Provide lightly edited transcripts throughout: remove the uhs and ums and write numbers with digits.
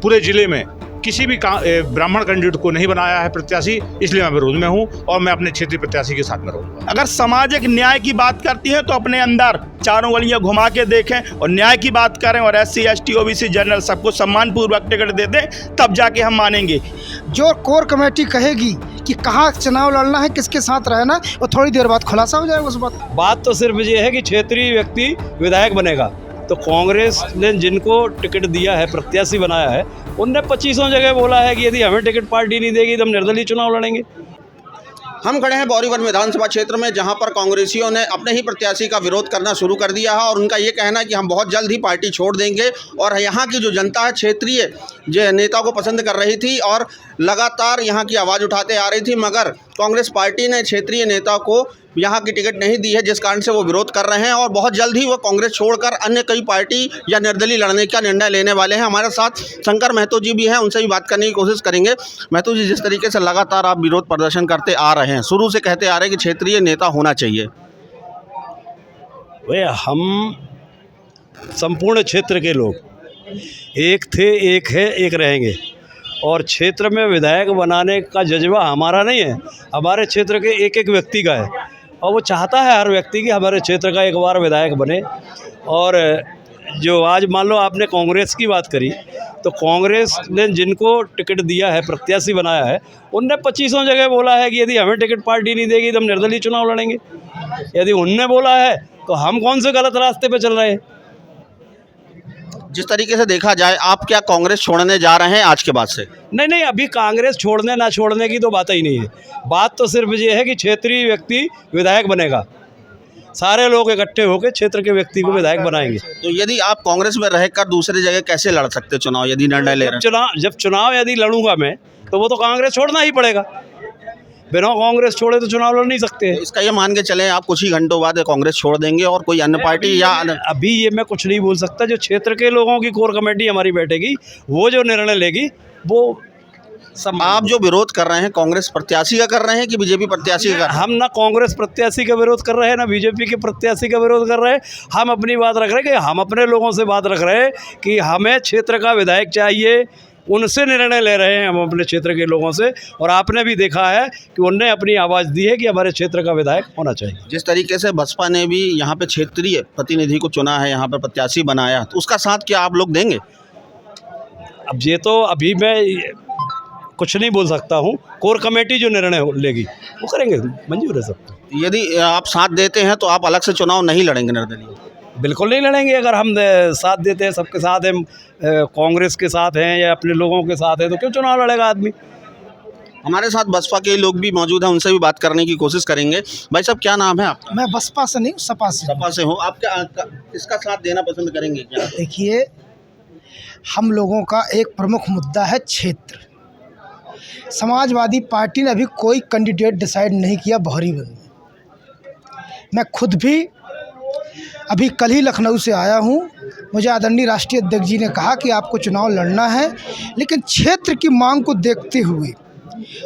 पूरे जिले में किसी भी ब्राह्मण कैंडिडेट को नहीं बनाया है प्रत्याशी, इसलिए मैं विरोध में हूं और मैं अपने क्षेत्रीय प्रत्याशी के साथ में रहूंगा। अगर सामाजिक न्याय की बात करती है तो अपने अंदर चारों गलियां घुमा के देखें और न्याय की बात करें और SC ST OBC जनरल सबको सम्मानपूर्वक टिकट दे दें, तब जाके हम मानेंगे। जो कोर कमेटी कहेगी कि कहाँ चुनाव लड़ना है, किसके साथ रहना, और थोड़ी देर बाद खुलासा हो जाएगा उस बात तो सिर्फ ये है कि क्षेत्रीय व्यक्ति विधायक बनेगा। तो कांग्रेस ने जिनको टिकट दिया है, प्रत्याशी बनाया है, उनने 25 जगह बोला है कि यदि हमें टिकट पार्टी नहीं देगी तो हम निर्दलीय चुनाव लड़ेंगे। हम खड़े हैं बौरीवन विधानसभा क्षेत्र में, जहां पर कांग्रेसियों ने अपने ही प्रत्याशी का विरोध करना शुरू कर दिया है और उनका ये कहना है कि हम बहुत जल्द ही पार्टी छोड़ देंगे। और यहाँ की जो जनता है क्षेत्रीय जो नेता को पसंद कर रही थी और लगातार यहाँ की आवाज़ उठाते आ रही थी, मगर कांग्रेस पार्टी ने क्षेत्रीय नेता को यहाँ की टिकट नहीं दी है, जिस कारण से वो विरोध कर रहे हैं और बहुत जल्द ही वो कांग्रेस छोड़कर अन्य कई पार्टी या निर्दलीय लड़ने का निर्णय लेने वाले हैं। हमारे साथ शंकर महतो जी भी हैं, उनसे भी बात करने की कोशिश करेंगे। महतो जी, जिस तरीके से लगातार आप विरोध प्रदर्शन करते आ रहे हैं, शुरू से कहते आ रहे हैं कि क्षेत्रीय नेता होना चाहिए, वे हम संपूर्ण क्षेत्र के लोग एक थे, एक है, एक रहेंगे और क्षेत्र में विधायक बनाने का जज्बा हमारा नहीं है, हमारे क्षेत्र के एक एक व्यक्ति का है और वो चाहता है हर व्यक्ति कि हमारे क्षेत्र का एक बार विधायक बने। और जो आज मान लो आपने कांग्रेस की बात करी, तो कांग्रेस ने जिनको टिकट दिया है, प्रत्याशी बनाया है, उनने 25 जगह बोला है कि यदि हमें टिकट पार्टी नहीं देगी तो हम निर्दलीय चुनाव लड़ेंगे। यदि उनने बोला है तो हम कौन से गलत रास्ते पे चल रहे हैं? जिस तरीके से देखा जाए, आप क्या कांग्रेस छोड़ने जा रहे हैं आज के बाद से? नहीं, अभी कांग्रेस छोड़ने ना छोड़ने की तो बात ही नहीं है। बात तो सिर्फ ये है कि क्षेत्रीय व्यक्ति विधायक बनेगा, सारे लोग इकट्ठे होकर क्षेत्र के व्यक्ति को विधायक बनाएंगे। तो यदि आप कांग्रेस में रहकर दूसरी जगह कैसे लड़ सकते चुनाव, यदि निर्णय ले रहे हैं? जब चुनाव यदि लड़ूंगा मैं, तो वो तो कांग्रेस छोड़ना ही पड़ेगा। बिना कांग्रेस छोड़े तो चुनाव लड़ नहीं सकते। इसका ये मान के चलें आप कुछ ही घंटों बाद कांग्रेस छोड़ देंगे और कोई अन्य पार्टी या अभी ये मैं कुछ नहीं बोल सकता। जो क्षेत्र के लोगों की कोर कमेटी हमारी बैठेगी, वो जो निर्णय लेगी वो सब। आप जो विरोध कर रहे हैं कांग्रेस प्रत्याशी का कर रहे हैं कि बीजेपी प्रत्याशी का? हम ना कांग्रेस प्रत्याशी का विरोध कर रहे हैं, ना बीजेपी के प्रत्याशी का विरोध कर रहे हैं। हम अपनी बात रख रहे हैं कि हम अपने लोगों से बात रख रहे हैं कि हमें क्षेत्र का विधायक चाहिए, उनसे निर्णय ले रहे हैं हम अपने क्षेत्र के लोगों से। और आपने भी देखा है कि उनने अपनी आवाज़ दी है कि हमारे क्षेत्र का विधायक होना चाहिए। जिस तरीके से बसपा ने भी यहाँ पे क्षेत्रीय प्रतिनिधि को चुना है, यहाँ पर प्रत्याशी बनाया, तो उसका साथ क्या आप लोग देंगे? अब ये तो अभी मैं कुछ नहीं बोल सकता हूँ। कोर कमेटी जो निर्णय लेगी वो करेंगे, मंजूर है सबको। यदि आप साथ देते हैं तो आप अलग से चुनाव नहीं लड़ेंगे निर्दलीय? बिल्कुल नहीं लड़ेंगे। अगर हम साथ देते हैं, सबके साथ हैं, कांग्रेस के साथ हैं या अपने लोगों के साथ हैं, तो क्यों चुनाव लड़ेगा आदमी? हमारे साथ बसपा के लोग भी मौजूद हैं, उनसे भी बात करने की कोशिश करेंगे। भाई साहब, क्या नाम है आपका? मैं बसपा से नहीं, सपा से। सपा से हो आप? क्या इसका साथ देना पसंद करेंगे क्या? देखिए, हम लोगों का एक प्रमुख मुद्दा है क्षेत्र। समाजवादी पार्टी ने अभी कोई कैंडिडेट डिसाइड नहीं किया बौरीवन में। मैं खुद भी अभी कल ही लखनऊ से आया हूँ। मुझे आदरणीय राष्ट्रीय अध्यक्ष जी ने कहा कि आपको चुनाव लड़ना है, लेकिन क्षेत्र की मांग को देखते हुए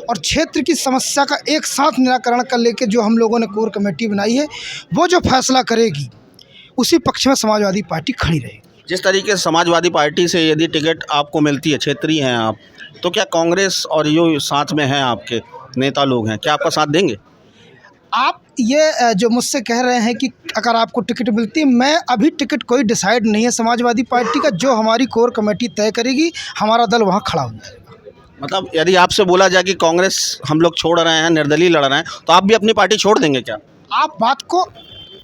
और क्षेत्र की समस्या का एक साथ निराकरण कर लेके जो हम लोगों ने कोर कमेटी बनाई है, वो जो फैसला करेगी उसी पक्ष में समाजवादी पार्टी खड़ी रहेगी। जिस तरीके से समाजवादी पार्टी से यदि टिकट आपको मिलती है, क्षेत्रीय हैं आप, तो क्या कांग्रेस और जो साथ में हैं आपके नेता लोग हैं, क्या आपका साथ देंगे? आप ये जो मुझसे कह रहे हैं कि अगर आपको टिकट मिलती है, मैं अभी टिकट कोई डिसाइड नहीं है समाजवादी पार्टी का। जो हमारी कोर कमेटी तय करेगी, हमारा दल वहाँ खड़ा हो जाएगा। मतलब यदि आपसे बोला जाए कि कांग्रेस हम लोग छोड़ रहे हैं, निर्दलीय लड़ रहे हैं, तो आप भी अपनी पार्टी छोड़ देंगे क्या? आप बात को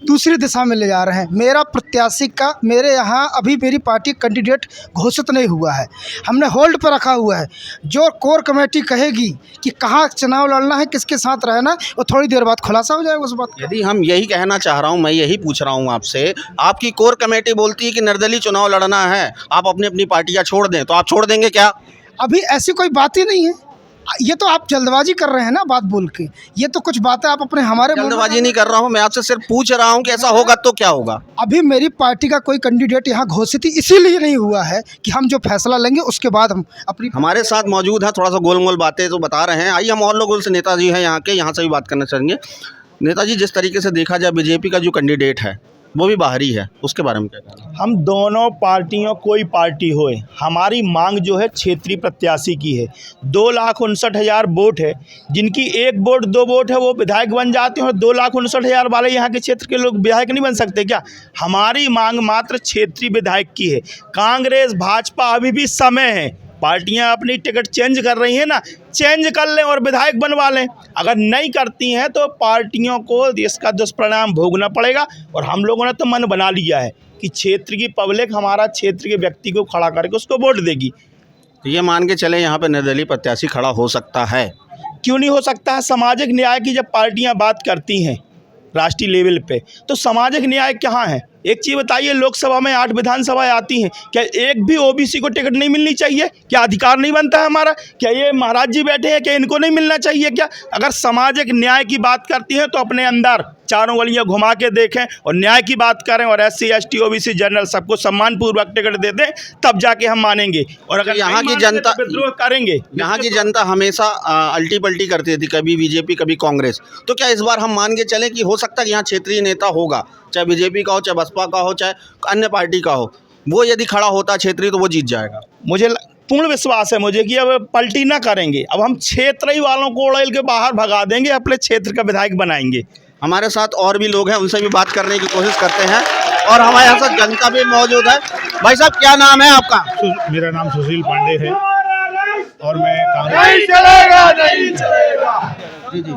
दूसरी दिशा में ले जा रहे हैं। मेरा प्रत्याशी का मेरे यहाँ अभी मेरी पार्टी कैंडिडेट घोषित नहीं हुआ है, हमने होल्ड पर रखा हुआ है। जो कोर कमेटी कहेगी कि कहाँ चुनाव लड़ना है, किसके साथ रहना, और थोड़ी देर बाद खुलासा हो जाएगा उस बात का। यदि हम यही कहना चाह रहा हूँ, मैं यही पूछ रहा हूँ आपसे, आपकी कोर कमेटी बोलती है कि निर्दलीय चुनाव लड़ना है, आप अपनी अपनी पार्टियाँ छोड़ दें, तो आप छोड़ देंगे क्या? अभी ऐसी कोई बात ही नहीं है। ये तो आप जल्दबाजी कर रहे हैं ना बात बोल के। ये तो कुछ बातें आप अपने हमारे जल्दबाजी नहीं कर रहा हूँ, मैं आपसे सिर्फ पूछ रहा हूँ कि ऐसा होगा तो क्या होगा? अभी मेरी पार्टी का कोई कैंडिडेट यहाँ घोषित इसीलिए नहीं हुआ है कि हम जो फैसला लेंगे उसके बाद हम अपनी। हमारे साथ मौजूद है, थोड़ा सा गोल मोल बातें तो बता रहे हैं। आइए हम और लोगों से, नेताजी हैं यहाँ के, यहाँ से भी बात करना चाहेंगे। नेताजी, जिस तरीके से देखा जाए बीजेपी का जो कैंडिडेट है वो भी बाहरी है, उसके बारे में क्या कहना है? हम दोनों पार्टियों कोई पार्टी होए, हमारी मांग जो है क्षेत्रीय प्रत्याशी की है। 2,59,000 वोट है, जिनकी 1 वोट 2 वोट है वो विधायक बन जाते हैं और 2,59,000 वाले यहाँ के क्षेत्र के लोग विधायक नहीं बन सकते क्या? हमारी मांग मात्र क्षेत्रीय विधायक की है। कांग्रेस भाजपा अभी भी समय है, पार्टियां अपनी टिकट चेंज कर रही हैं ना, चेंज कर लें और विधायक बनवा लें। अगर नहीं करती हैं तो पार्टियों को इसका दुष्परिणाम भोगना पड़ेगा। और हम लोगों ने तो मन बना लिया है कि क्षेत्र की पब्लिक हमारा क्षेत्र के व्यक्ति को खड़ा करके उसको वोट देगी। तो ये मान के चले यहाँ पे निर्दलीय प्रत्याशी खड़ा हो सकता है? क्यों नहीं हो सकता है? सामाजिक न्याय की जब पार्टियां बात करती हैं राष्ट्रीय लेवल पे, तो सामाजिक न्याय कहाँ है? एक चीज़ बताइए, लोकसभा में 8 विधानसभाएं आती हैं, क्या एक भी ओबीसी को टिकट नहीं मिलनी चाहिए? क्या अधिकार नहीं बनता है हमारा? क्या ये महाराज जी बैठे हैं, क्या इनको नहीं मिलना चाहिए क्या? अगर सामाजिक न्याय की बात करती हैं तो अपने अंदर चारों गलियां घुमा के देखें और न्याय की बात करें और SC ST OBC जनरल सबको सम्मानपूर्वक टिकट दे दें, तब जाके हम मानेंगे। और अगर यहाँ की जनता विद्रोह करेंगे, यहाँ की जनता हमेशा अल्टी पल्टी करती थी, कभी बीजेपी कभी कांग्रेस। तो क्या इस बार हम मान के चलें कि हो सकता है कि यहाँ क्षेत्रीय नेता होगा, चाहे बीजेपी का हो, चाहे बसपा का हो, चाहे अन्य पार्टी का हो, वो यदि खड़ा होता क्षेत्रीय तो वो जीत जाएगा? मुझे पूर्ण विश्वास है मुझे कि अब पलटी ना करेंगे। अब हम क्षेत्र ही वालों को उड़ेल के बाहर भगा देंगे, अपने क्षेत्र का विधायक बनाएंगे। हमारे साथ और भी लोग हैं, उनसे भी बात करने की कोशिश करते हैं और हमारे यहाँ साथ जनता भी मौजूद है। भाई साहब, क्या नाम है आपका? मेरा नाम सुशील पांडे है और मैं कांग्रेस जी जी।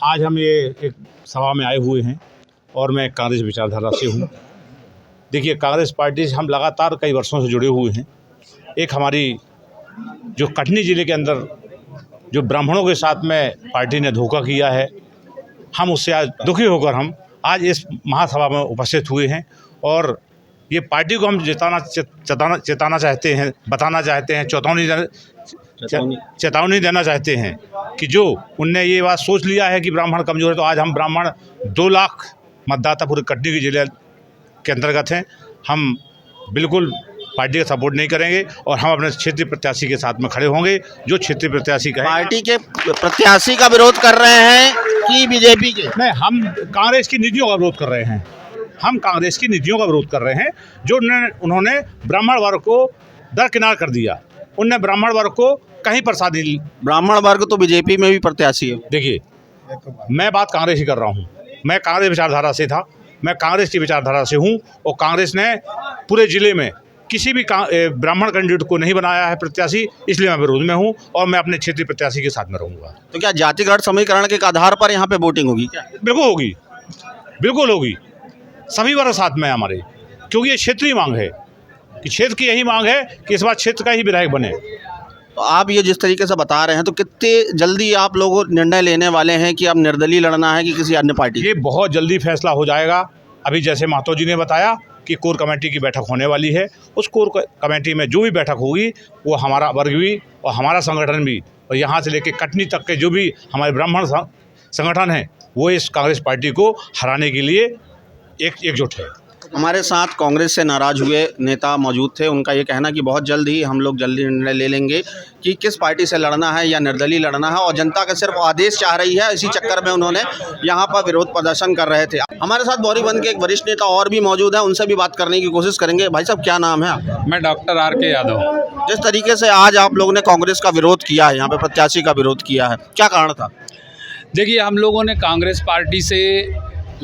आज हम ये एक सभा में आए हुए हैं और मैं कांग्रेस विचारधारा से हूँ। देखिए, कांग्रेस पार्टी से हम लगातार कई वर्षों से जुड़े हुए हैं। एक हमारी जो कटनी ज़िले के अंदर जो ब्राह्मणों के साथ में पार्टी ने धोखा किया है, हम उससे आज दुखी होकर हम आज इस महासभा में उपस्थित हुए हैं और ये पार्टी को हम चेताना चाहते हैं, बताना चाहते हैं, चेतावनी देना चाहते हैं कि जो उनने ये बात सोच लिया है कि ब्राह्मण कमज़ोर है, तो आज हम ब्राह्मण 2 लाख मतदाता पूरे कटनी के जिले के अंतर्गत हैं। हम बिल्कुल पार्टी का सपोर्ट नहीं करेंगे और हम अपने क्षेत्रीय प्रत्याशी के साथ में खड़े होंगे, जो क्षेत्रीय प्रत्याशी का पार्टी के प्रत्याशी का विरोध कर रहे हैं कि बीजेपी के? नहीं, हम कांग्रेस की नीतियों का विरोध कर रहे हैं। हम कांग्रेस की नीतियों का विरोध कर रहे हैं जो उन्होंने ब्राह्मण वर्ग को दरकिनार कर दिया। उनने ब्राह्मण वर्ग को कहीं प्रसाद नहीं ली। ब्राह्मण वर्ग तो बीजेपी में भी प्रत्याशी है। देखिए, मैं बात कांग्रेस की कर रहा हूँ। मैं कांग्रेस विचारधारा से था, मैं कांग्रेस की विचारधारा से हूँ और कांग्रेस ने पूरे ज़िले में किसी भी ब्राह्मण कैंडिडेट को नहीं बनाया है प्रत्याशी, इसलिए मैं विरोध में हूँ और मैं अपने क्षेत्रीय प्रत्याशी के साथ में रहूँगा। तो क्या जातिगत समीकरण के आधार पर यहाँ पे वोटिंग होगी क्या? बिल्कुल होगी, बिल्कुल होगी। सभी वर्ग साथ में हमारे, क्योंकि ये क्षेत्रीय मांग है कि क्षेत्र की यही मांग है कि इस बार क्षेत्र का ही विधायक बने। तो आप ये जिस तरीके से बता रहे हैं, तो कितने जल्दी आप लोग निर्णय लेने वाले हैं कि अब निर्दलीय लड़ना है कि किसी अन्य पार्टी? ये बहुत जल्दी फैसला हो जाएगा। अभी जैसे महतो जी ने बताया कि कोर कमेटी की बैठक होने वाली है, उस कोर कमेटी में जो भी बैठक होगी वो हमारा वर्ग भी और हमारा संगठन भी और यहाँ से लेकर कटनी तक के जो भी हमारे ब्राह्मण संगठन हैं वो इस कांग्रेस पार्टी को हराने के लिए एकजुट है। हमारे साथ कांग्रेस से नाराज हुए नेता मौजूद थे। उनका ये कहना कि बहुत जल्द ही हम लोग जल्दी निर्णय ले लेंगे कि किस पार्टी से लड़ना है या निर्दलीय लड़ना है, और जनता का सिर्फ आदेश चाह रही है। इसी चक्कर में उन्होंने यहाँ पर विरोध प्रदर्शन कर रहे थे। हमारे साथ बोरीबंद के एक वरिष्ठ नेता और भी मौजूद हैं, उनसे भी बात करने की कोशिश करेंगे। भाई साहब, क्या नाम है आपका? मैं डॉक्टर RK यादव। जिस तरीके से आज आप लोगों ने कांग्रेस का विरोध किया है, यहाँ पे प्रत्याशी का विरोध किया है, क्या कारण था? देखिए, हम लोगों ने कांग्रेस पार्टी से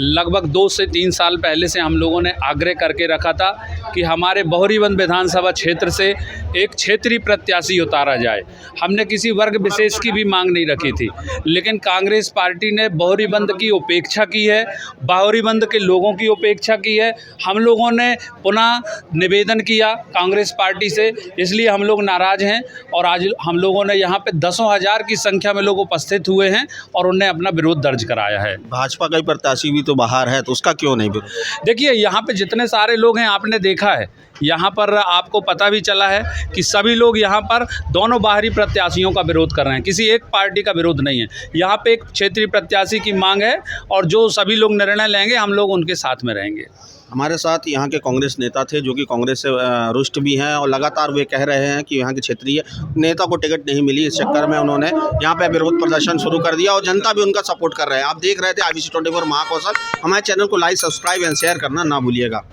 लगभग 2 से 3 साल पहले से हम लोगों ने आग्रह करके रखा था कि हमारे बोरीबंद विधानसभा क्षेत्र से एक क्षेत्रीय प्रत्याशी उतारा जाए। हमने किसी वर्ग विशेष की भी मांग नहीं रखी थी, लेकिन कांग्रेस पार्टी ने बोरीबंद की उपेक्षा की है, बोरीबंद के लोगों की उपेक्षा की है। हम लोगों ने पुनः निवेदन किया कांग्रेस पार्टी से, इसलिए हम लोग नाराज़ हैं और आज हम लोगों ने यहाँ पे 10,000 की संख्या में लोग उपस्थित हुए हैं और उन्होंने अपना विरोध दर्ज कराया है। भाजपा का ही प्रत्याशी भी तो बाहर है, तो उसका क्यों नहीं विरोध? देखिए, यहाँ पे जितने सारे लोग हैं आपने देखा है, यहाँ पर आपको पता भी चला है कि सभी लोग यहाँ पर दोनों बाहरी प्रत्याशियों का विरोध कर रहे हैं, किसी एक पार्टी का विरोध नहीं है। यहाँ पे एक क्षेत्रीय प्रत्याशी की मांग है और जो सभी लोग निर्णय लेंगे हम लोग उनके साथ में रहेंगे। हमारे साथ यहाँ के कांग्रेस नेता थे जो कि कांग्रेस से रुष्ट भी हैं और लगातार वे कह रहे हैं कि यहाँ के क्षेत्रीय नेता को टिकट नहीं मिली। इस चक्कर में उन्होंने यहाँ पे विरोध प्रदर्शन शुरू कर दिया और जनता भी उनका सपोर्ट कर रहे हैं। आप देख रहे थे IBC 24 महाकौशल। हमारे चैनल को लाइक, सब्सक्राइब एंड शेयर करना ना भूलिएगा।